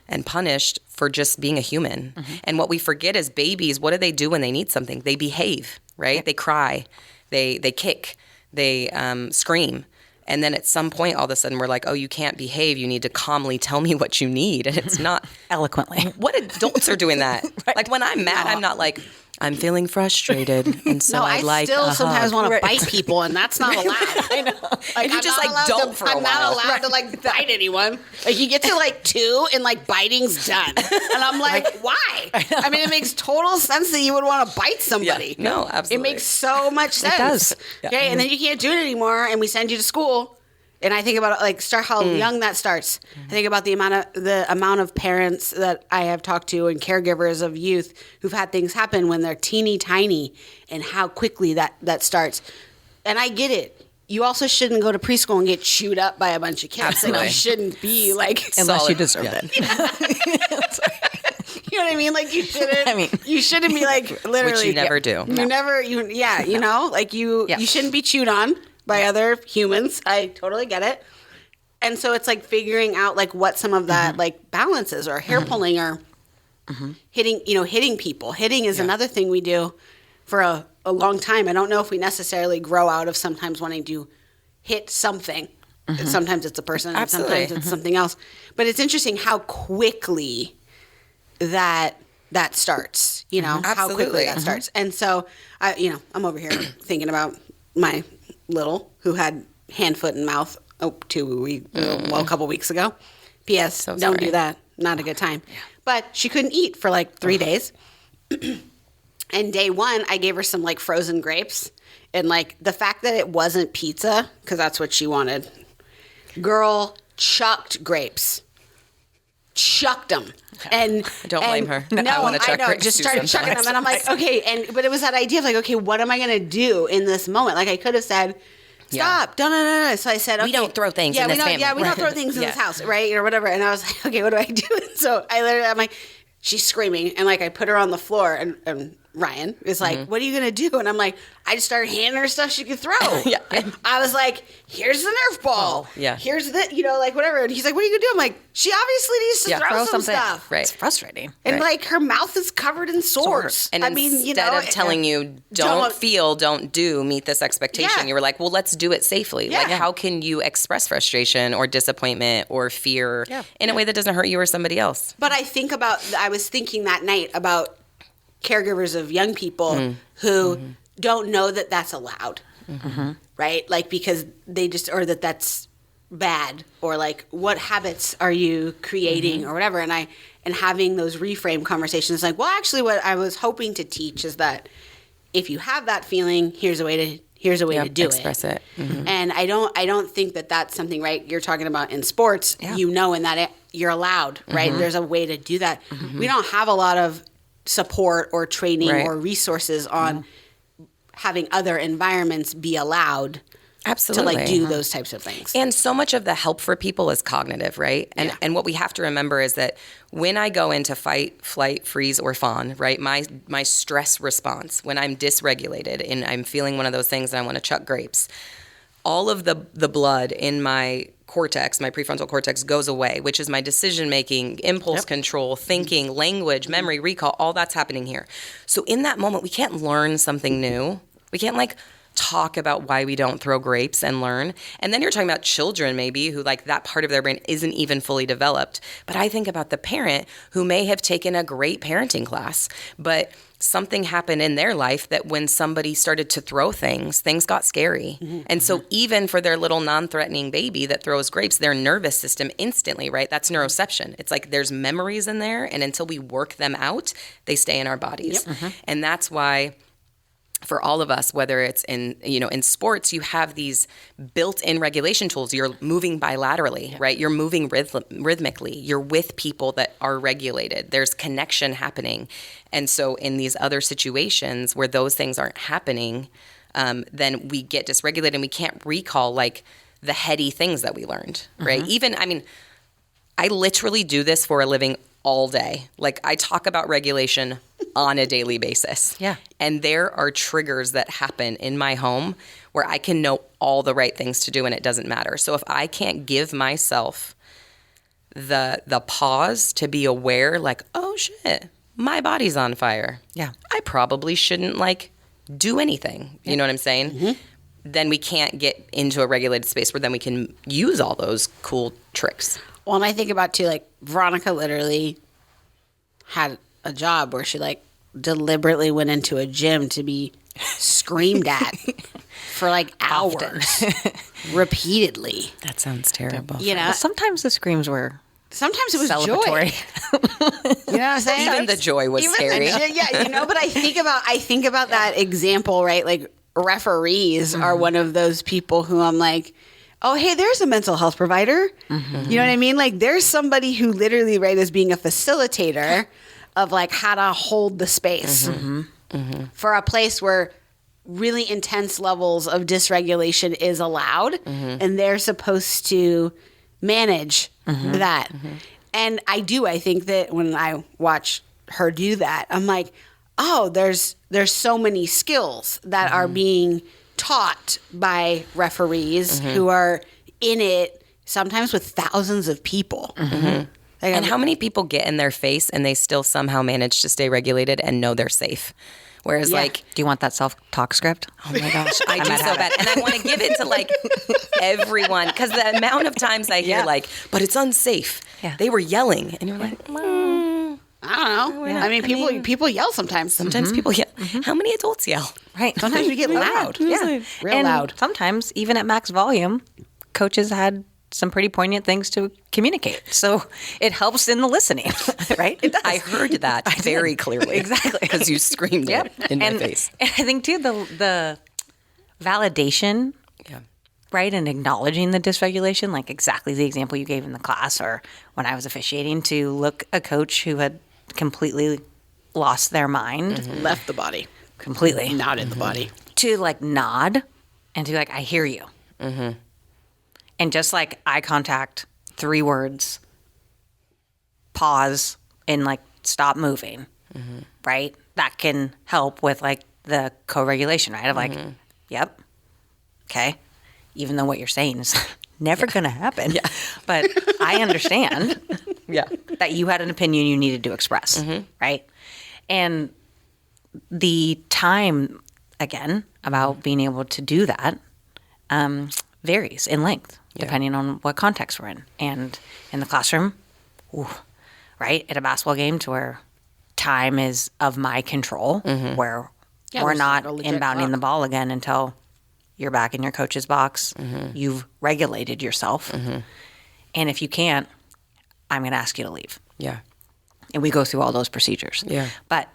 and punished for just being a human. And what we forget is babies, what do they do when they need something? They behave, right? They cry, they kick, they scream. And then at some point, all of a sudden, we're like, oh, you can't behave. You need to calmly tell me what you need. And it's not eloquently. What adults are doing that? Right. Like when I'm mad, I'm not like, I'm feeling frustrated. And so I like still sometimes want to Right. bite people, and that's not allowed. I know. Like, you just, like, don't for a I'm not while. allowed to like bite anyone. Like you get to like 2 and like biting's done. And I'm like, why? I mean, it makes total sense that you would want to bite somebody. Yeah. No, absolutely. It makes so much sense. does. Okay, and then you can't do it anymore, and we send you to school. And I think about like start how young that starts. I think about the amount of parents that I have talked to and caregivers of youth who've had things happen when they're teeny tiny, and how quickly that starts. And I get it. You also shouldn't go to preschool and get chewed up by a bunch of kids. Absolutely. Like, you shouldn't be like Unless you deserve it. You know what I mean? Like you shouldn't. You shouldn't be like literally. Which you never do. You never. You know, like you shouldn't be chewed on by other humans. I totally get it. And so it's like figuring out like what some of that like balance is, or hair pulling, or hitting people. Hitting is another thing we do for a long time. I don't know if we necessarily grow out of sometimes wanting to hit something. Sometimes it's a person, and sometimes it's something else. But it's interesting how quickly that starts, how quickly that starts. And so I'm over here thinking about my little who had hand, foot, and mouth a couple weeks ago. P.S. Don't do that. Not a good time. Yeah. But she couldn't eat for like 3 days. And day 1, I gave her some like frozen grapes. And like the fact that it wasn't pizza, because that's what she wanted. Girl chucked grapes. Chucked them. And don't blame her. No, I want to chuck grapes just too started chucking them. And I'm like, okay. But it was that idea of like, okay, what am I going to do in this moment? Like I could have said, stop, no. So I said, okay. We don't throw things in this family. Yeah, we don't throw things in this house, right? Or whatever. And I was like, okay, what do I do? And so I'm like, she's screaming. And like I put her on the floor, and Ryan is like, what are you going to do? And I'm like, I just started handing her stuff she could throw. I was like, here's the Nerf ball. Here's the, like whatever. And he's like, what are you going to do? I'm like, she obviously needs to throw some stuff. Right. It's frustrating. And like her mouth is covered in sores. And instead of telling you, don't do, meet this expectation, you were like, well, let's do it safely. Like, how can you express frustration or disappointment or fear in a way that doesn't hurt you or somebody else? But I was thinking that night about caregivers of young people who don't know that that's allowed, right? Like, because they just, or that's bad, or like, what habits are you creating or whatever. And having those reframe conversations, like, well, actually what I was hoping to teach is that if you have that feeling, here's a way to do express it. And I don't think that that's something, right, you're talking about in sports, in that you're allowed, right? There's a way to do that. We don't have a lot of support or training or resources on having other environments be allowed to like do those types of things. And so much of the help for people is cognitive, right? And what we have to remember is that when I go into fight, flight, freeze, or fawn, right, my stress response, when I'm dysregulated and I'm feeling one of those things and I want to chuck grapes, all of the blood in my cortex, my prefrontal cortex, goes away, which is my decision-making, impulse control, thinking, language, memory, recall, all that's happening here. So in that moment, we can't learn something new. We can't like talk about why we don't throw grapes and learn. And then you're talking about children maybe who like that part of their brain isn't even fully developed. But I think about the parent who may have taken a great parenting class, but something happened in their life that when somebody started to throw things got scary. And so even for their little non-threatening baby that throws grapes, their nervous system instantly, right? That's neuroception. It's like there's memories in there, and until we work them out, they stay in our bodies. And that's why for all of us, whether it's in sports, you have these built-in regulation tools. You're moving bilaterally, right? You're moving rhythmically. You're with people that are regulated. There's connection happening. And so in these other situations where those things aren't happening, then we get dysregulated and we can't recall like the heady things that we learned, right? I literally do this for a living all day. Like I talk about regulation on a daily basis. And there are triggers that happen in my home where I can know all the right things to do and it doesn't matter. So if I can't give myself the pause to be aware, like, oh shit, my body's on fire. I probably shouldn't like do anything. You know what I'm saying? Then we can't get into a regulated space where then we can use all those cool tricks. Well, and I think about too, like Veronica literally had a job where she like deliberately went into a gym to be screamed at for like hours repeatedly. That sounds terrible. Know, sometimes the screams were sometimes it was celebratory. Joy. You know what I'm saying? Even the joy was scary. But I think about that example, right? Like referees are one of those people who I'm like, oh, hey, there's a mental health provider. You know what I mean? Like there's somebody who literally, right, is being a facilitator of like how to hold the space for a place where really intense levels of dysregulation is allowed and they're supposed to manage that. And I think that when I watch her do that, I'm like, oh, there's so many skills that are being taught by referees who are in it sometimes with thousands of people. And how many people get in their face and they still somehow manage to stay regulated and know they're safe? Whereas like, do you want that self-talk script? Oh my gosh, I do so bad. And I want to give it to like everyone because the amount of times I hear like, but it's unsafe. They were yelling. And you're like, I don't know. I mean, people yell sometimes. Sometimes people yell. How many adults yell? Right. Sometimes we get loud. Real and loud. Sometimes, even at max volume, coaches had some pretty poignant things to communicate. So it helps in the listening, right? It does. I heard that very clearly. Exactly. Because you screamed it in my face. And I think, too, the validation, right, and acknowledging the dysregulation, like exactly the example you gave in the class or when I was officiating, to look a coach who had completely lost their mind. Left the body. Completely. Not in the body. To, like, nod and to, like, I hear you. And just like eye contact, 3 words, pause, and like stop moving, right? that can help with like the co-regulation, right? Of like, yep, okay, even though what you're saying is never going to happen. Yeah. But I understand Yeah. that you had an opinion you needed to express, right? And the time, again, about being able to do that varies in length, depending on what context we're in. And in the classroom, right, at a basketball game to where time is of my control, where we're there's not like a legit inbounding clock. the ball again until you're back in your coach's box. You've regulated yourself. And if you can't, I'm going to ask you to leave. Yeah. And we go through all those procedures. Yeah. But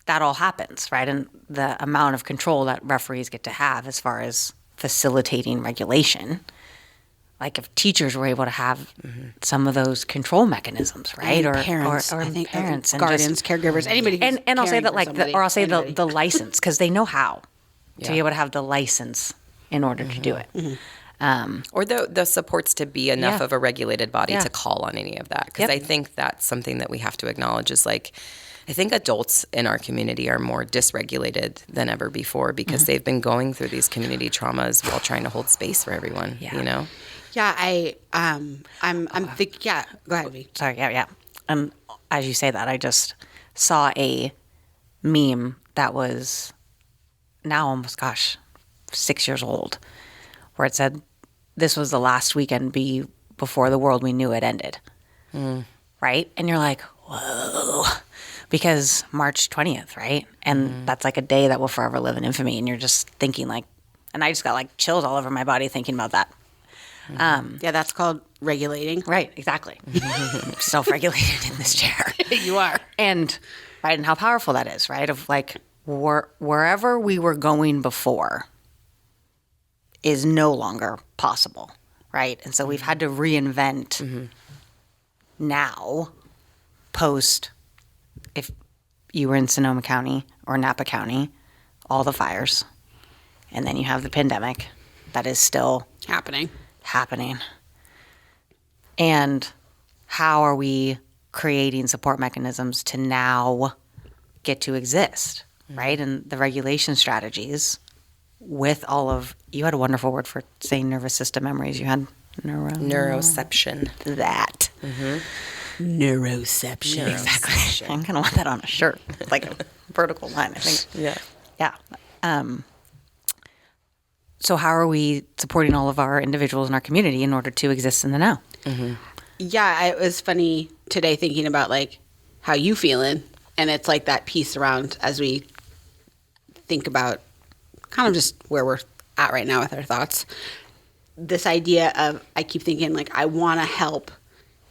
that all happens, right? And the amount of control that referees get to have as far as facilitating regulation, like if teachers were able to have some of those control mechanisms, right? And parents, or I think, parents and guardians, just, caregivers, anybody. Who's and I'll say caring that for like somebody, or I'll say anybody. the license, because they know how to Yeah. be able to have the license in order to do it. Or the supports to be enough Yeah. of a regulated body Yeah. to call on any of that. Because Yep. I think that's something that we have to acknowledge is like, I think adults in our community are more dysregulated than ever before because they've been going through these community traumas while trying to hold space for everyone, you know? Yeah, I'm thinking. Yeah, go ahead, V. Sorry, yeah. And as you say that, I just saw a meme that was now almost, 6 years old, where it said, "This was the last weekend before the world we knew it ended." Right? And you're like, whoa. Because March 20th, right? And that's like a day that will forever live in infamy. And you're just thinking like, and I just got like chills all over my body thinking about that. Yeah, that's called regulating. Right, exactly. Self-regulated in this chair. You are. And right, and how powerful that is, right? Of like wherever we were going before is no longer possible, right? And so we've had to reinvent now, post, if you were in Sonoma County or Napa County, all the fires, and then you have the pandemic that is still happening. And how are we creating support mechanisms to now get to exist, right? And the regulation strategies with all of, you had a wonderful word for saying nervous system memories. You had Neuroception. that. Neuroception. Exactly. I'm going to want that on a shirt, like a vertical line, I think. Yeah. Yeah. So how are we supporting all of our individuals in our community in order to exist in the now? Yeah, it was funny today thinking about like how you feeling, and it's like that piece around as we think about kind of just where we're at right now with our thoughts. This idea of, I keep thinking like I want to help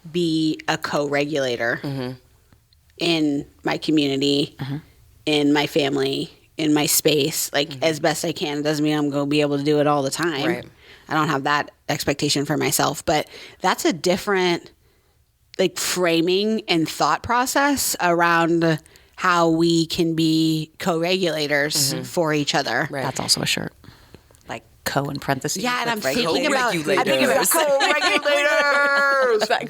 be a co-regulator in my community, in my family, in my space, like as best I can. It doesn't mean I'm going to be able to do it all the time. Right. I don't have that expectation for myself, but that's a different like framing and thought process around how we can be co-regulators for each other. Right. That's also a shirt. Like co in parentheses. Yeah, and I'm with thinking about Co-regulators. co-regulators.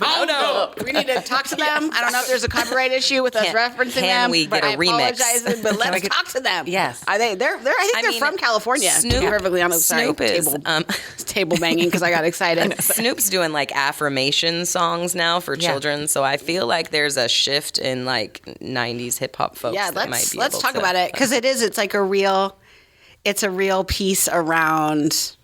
Oh, no. We need to talk to them. I don't know if there's a copyright issue with us referencing them. can we but get a I remix? apologize, but let's talk to them. Yes. Are they? They're. I think they're from California. To be perfectly honest, Snoop sorry. is, Table banging because I got excited. Snoop's doing like affirmation songs now for children, so I feel like there's a shift in like '90s hip hop folks. Yeah, that might be let's able talk to- about it because it's like a real piece around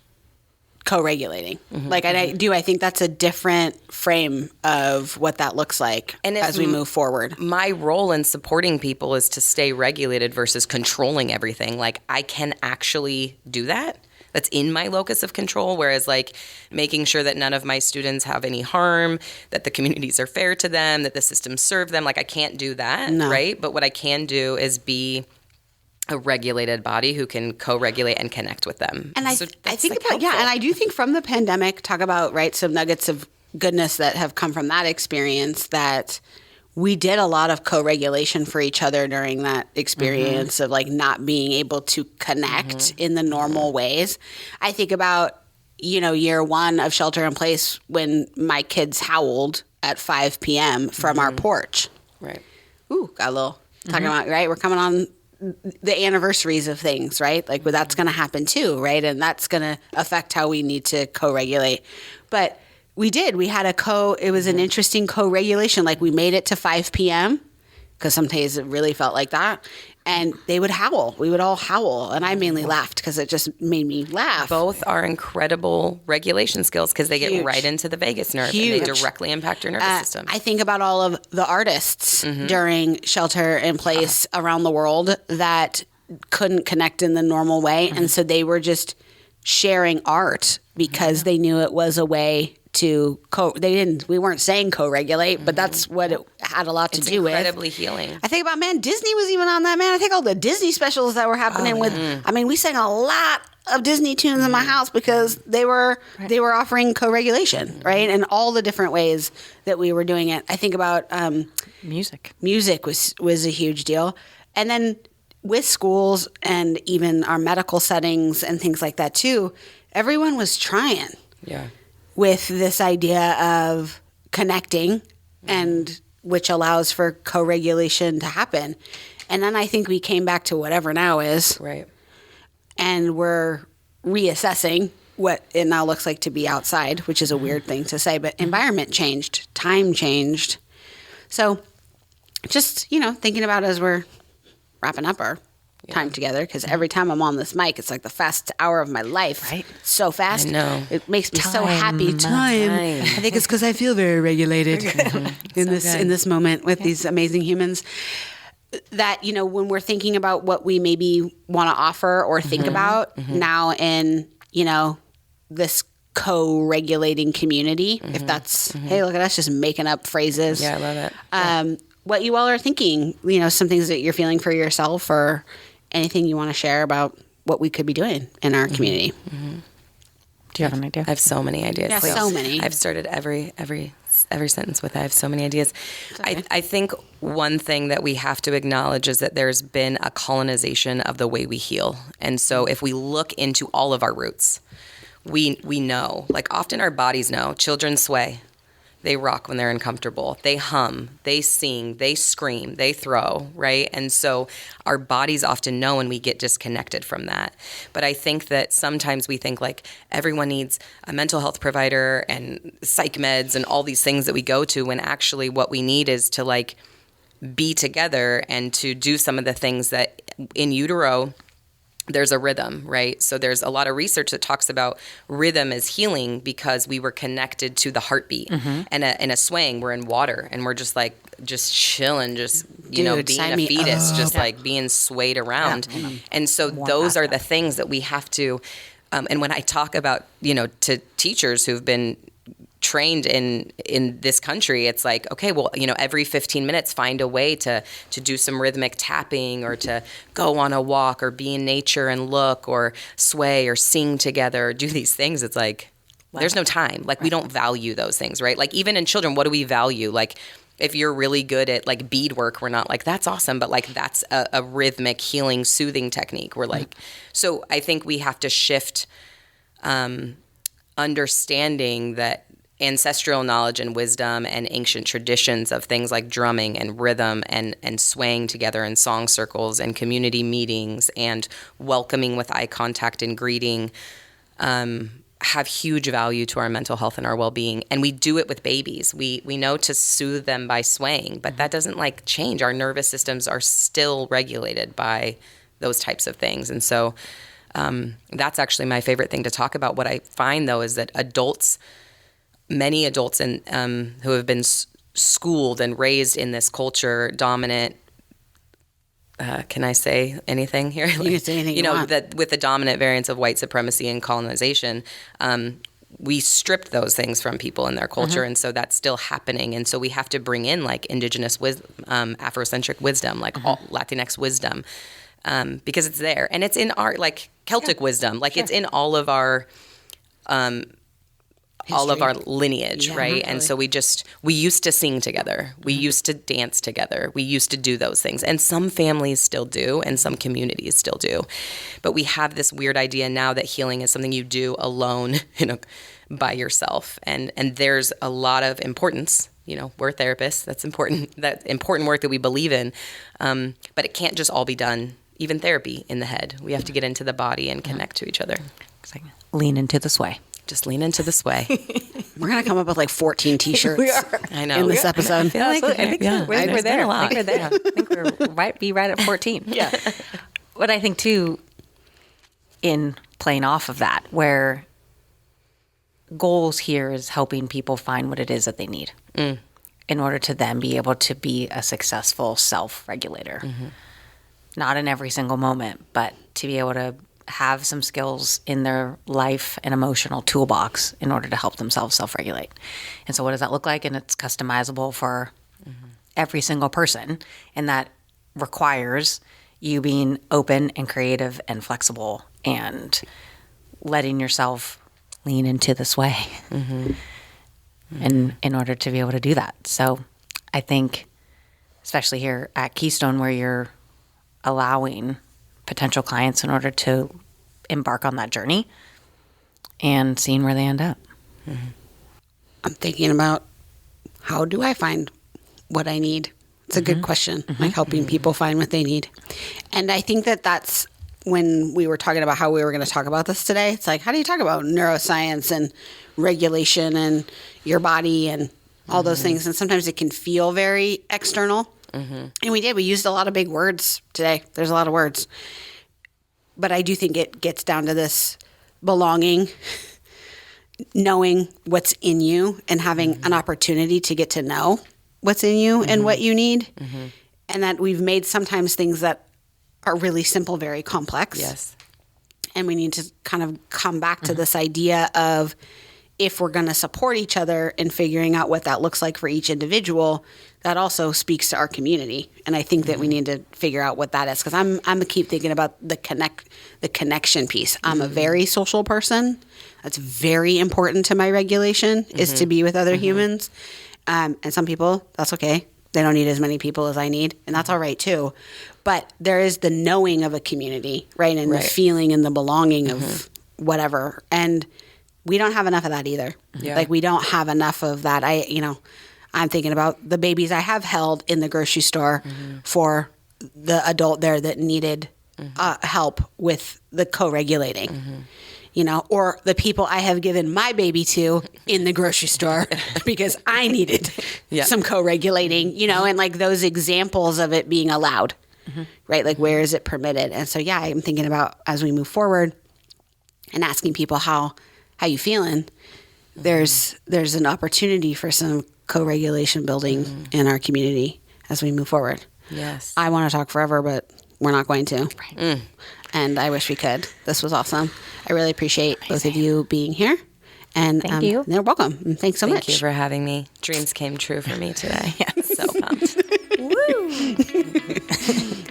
co-regulating. Like I think that's a different frame of what that looks like And if as we move forward. My role in supporting people is to stay regulated versus controlling everything. Like I can actually do that. That's in my locus of control. Whereas like making sure that none of my students have any harm, that the communities are fair to them, that the systems serve them. Like I can't do that, right? But what I can do is be a regulated body who can co-regulate and connect with them. And So I that's, think like, about, helpful. and I do think from the pandemic, talk about, right, some nuggets of goodness that have come from that experience, that we did a lot of co-regulation for each other during that experience of like not being able to connect in the normal ways. I think about, year one of shelter in place when my kids howled at 5 p.m. from our porch. Right. Ooh, got a little talking about, right? We're coming on the anniversaries of things, right? Like, well, that's going to happen too, right? And that's going to affect how we need to co-regulate. But we had it was an interesting co-regulation. Like, we made it to 5 p.m. because some days it really felt like that. And they would howl. We would all howl. And I mainly laughed because it just made me laugh. Both are incredible regulation skills because they Huge. get right into the vagus nerve Huge. and they directly impact your nervous system. I think about all of the artists during shelter in place around the world that couldn't connect in the normal way. And so they were just sharing art because they knew it was a way to we weren't saying co-regulate, but that's what it had a lot to do with. It's incredibly healing. I think about, Disney was even on that, man. I think all the Disney specials that were happening we sang a lot of Disney tunes in my house because they were offering co-regulation, right? And all the different ways that we were doing it. I think about Music was a huge deal. And then with schools and even our medical settings and things like that too, everyone was trying. Yeah. With this idea of connecting and which allows for co-regulation to happen. And then I think we came back to whatever now is. Right. And we're reassessing what it now looks like to be outside, which is a weird thing to say, but environment changed, time changed. So just, thinking about as we're wrapping up our time together, because every time I'm on this mic, it's like the fastest hour of my life. Right. So fast. I know. It makes me so happy. Time. I think it's because I feel very regulated in this moment with these amazing humans. That, when we're thinking about what we maybe want to offer or think about now in, this co-regulating community, if that's, hey, look at us just making up phrases. Yeah, I love it. What you all are thinking, some things that you're feeling for yourself or anything you want to share about what we could be doing in our community. Do you have an idea? I have so many ideas. Yeah, so many. I've started every sentence with I have so many ideas. Okay. I think one thing that we have to acknowledge is that there's been a colonization of the way we heal. And so if we look into all of our roots, we know, like often our bodies know, children sway. They rock when they're uncomfortable. They hum, they sing, they scream, they throw, right? And so our bodies often know and we get disconnected from that. But I think that sometimes we think like everyone needs a mental health provider and psych meds and all these things that we go to when actually what we need is to like be together and to do some of the things that in utero there's a rhythm, right? So there's a lot of research that talks about rhythm as healing because we were connected to the heartbeat. And in a swaying, we're in water and we're just chilling, just, being a fetus, just like being swayed around. Yeah. And so those are the things that we have to, and when I talk about, to teachers who've been trained in this country, it's like, okay, well, every 15 minutes find a way to do some rhythmic tapping or to go on a walk or be in nature and look or sway or sing together or do these things. It's like, there's no time. Like we don't value those things, right? Like even in children, what do we value? Like if you're really good at like beadwork, we're not like, that's awesome, but like that's a rhythmic healing, soothing technique. We're like, so I think we have to shift understanding that ancestral knowledge and wisdom and ancient traditions of things like drumming and rhythm and swaying together in song circles and community meetings and welcoming with eye contact and greeting have huge value to our mental health and our well-being. And we do it with babies. We know to soothe them by swaying, but that doesn't like change. Our nervous systems are still regulated by those types of things. And so that's actually my favorite thing to talk about. What I find though is that many adults who have been schooled and raised in this culture dominant. Can I say anything here? You can say anything you want. That with the dominant variants of white supremacy and colonization, we stripped those things from people in their culture, and so that's still happening. And so we have to bring in like indigenous wisdom, Afrocentric wisdom, like all Latinx wisdom, because it's there and it's in our like Celtic wisdom, like it's in all of our. All of our lineage, right? And so we used to sing together. We used to dance together. We used to do those things. And some families still do, and some communities still do. But we have this weird idea now that healing is something you do alone, by yourself. And there's a lot of importance we're therapists. That's important. That important work that we believe in. But it can't just all be done, even therapy, in the head. We have to get into the body and connect to each other. Exactly. Lean into the sway. Just lean into the sway. We're going to come up with like 14 t-shirts. We are. I know. In this episode. I feel like I think so. we're We're there. there. I think we're there. I think we're right at 14. Yeah. But I think too, in playing off of that, where goals here is helping people find what it is that they need in order to then be able to be a successful self-regulator. Not in every single moment, but to be able to have some skills in their life and emotional toolbox in order to help themselves self-regulate. And so what does that look like? And it's customizable for every single person. And that requires you being open and creative and flexible and letting yourself lean into the sway and in order to be able to do that. So I think, especially here at Keystone, where you're allowing potential clients in order to embark on that journey and seeing where they end up. I'm thinking about, how do I find what I need? It's a good question, like helping people find what they need. And I think that that's when we were talking about how we were going to talk about this today. It's like, how do you talk about neuroscience and regulation and your body and all those things? And sometimes it can feel very external. And we used a lot of big words today. There's a lot of words. But I do think it gets down to this belonging, knowing what's in you and having an opportunity to get to know what's in you and what you need. And that we've made sometimes things that are really simple, very complex. Yes. And we need to kind of come back to this idea of, if we're going to support each other in figuring out what that looks like for each individual, that also speaks to our community. And I think that we need to figure out what that is, because I'm keep thinking about the connection piece. I'm a very social person. That's very important to my regulation, is to be with other humans. And some people, that's okay. They don't need as many people as I need, and that's all right too. But there is the knowing of a community, right? And the feeling and the belonging of whatever. And we don't have enough of that either. Yeah. Like, we don't have enough of that. I'm thinking about the babies I have held in the grocery store for the adult there that needed help with the co-regulating, or the people I have given my baby to in the grocery store because I needed some co-regulating, and like those examples of it being allowed, right? Like, where is it permitted? And so, I'm thinking about, as we move forward and asking people how you feeling, there's an opportunity for some co-regulation building in our community as we move forward. Yes. I want to talk forever, but we're not going to. And I wish we could. This was awesome. I really appreciate both of you being here. And Thank you. You're welcome. And thanks so much. Thank you for having me. Dreams came true for me today. So pumped. Woo!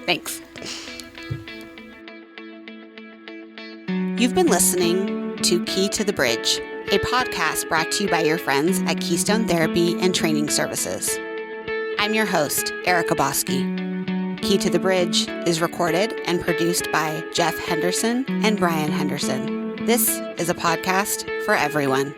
Thanks. You've been listening to Key to the Bridge, a podcast brought to you by your friends at Keystone Therapy and Training Services. I'm your host, Veronica Bosque. Key to the Bridge is recorded and produced by Jeff Henderson and Brian Henderson. This is a podcast for everyone.